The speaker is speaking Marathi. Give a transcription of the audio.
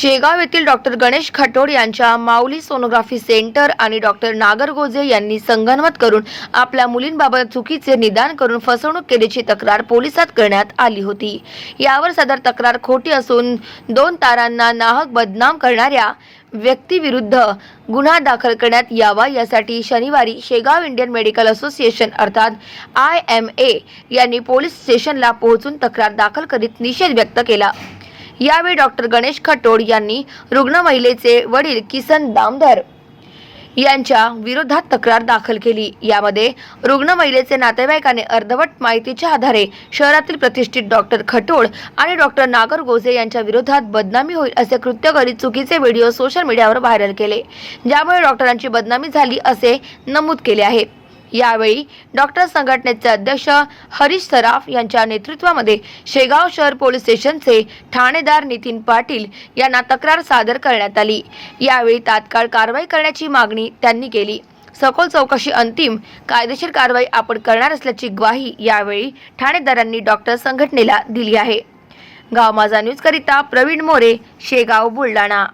शेगाव येथील डॉक्टर गणेश खटोड यांच्या माऊली सोनोग्राफी सेंटर आणि डॉक्टर नागरगोजे यांनी संगनमत करून आपल्या मुलींबाबत चुकीचे निदान करून फसवणूक केल्याची तक्रार पोलिसात करण्यात आली होती। यावर सदर तक्रार खोटी असून 2 तारांना नाहक बदनाम करणाऱ्या व्यक्तीविरुद्ध गुन्हा दाखल करण्यात यावा यासाठी शनिवारी शेगाव इंडियन मेडिकल असोसिएशन अर्थात IMA यांनी पोलीस स्टेशनला पोहोचून तक्रार दाखल करीत निषेध व्यक्त केला। यावेळी डॉक्टर गणेश खटोड यांनी रुग्ण महिलेचे वडील किसन दामधर यांच्या विरोधात तक्रार दाखल केली। यामध्ये रुग्ण महिलेचे नातेवाईकाने अर्धवट माहितीच्या आधारे शहरातील प्रतिष्ठित डॉक्टर खटोड आणि डॉक्टर नागरगोजे यांच्या विरोधात बदनामी होईल असे कृत्य करीत चुकीचे व्हिडिओ सोशल मीडियावर व्हायरल केले, ज्यामुळे डॉक्टरांची बदनामी झाली असे नमूद केले आहे। यावेळी डॉक्टर संघटनेचे अध्यक्ष हरीश सराफ यांच्या नेतृत्वामध्ये शेगाव शहर पोलीस स्टेशनचे ठाणेदार नितीन पाटील यांना तक्रार सादर करण्यात आली। यावेळी तात्काळ कारवाई करण्याची मागणी त्यांनी केली। सखोल चौकशी अंतिम कायदेशीर कारवाई आपण करणार असल्याची ग्वाही यावेळी ठाणेदारांनी डॉक्टर संघटनेला दिली आहे। गाव माझा न्यूज करिता प्रवीण मोरे, शेगाव, बुलढाणा।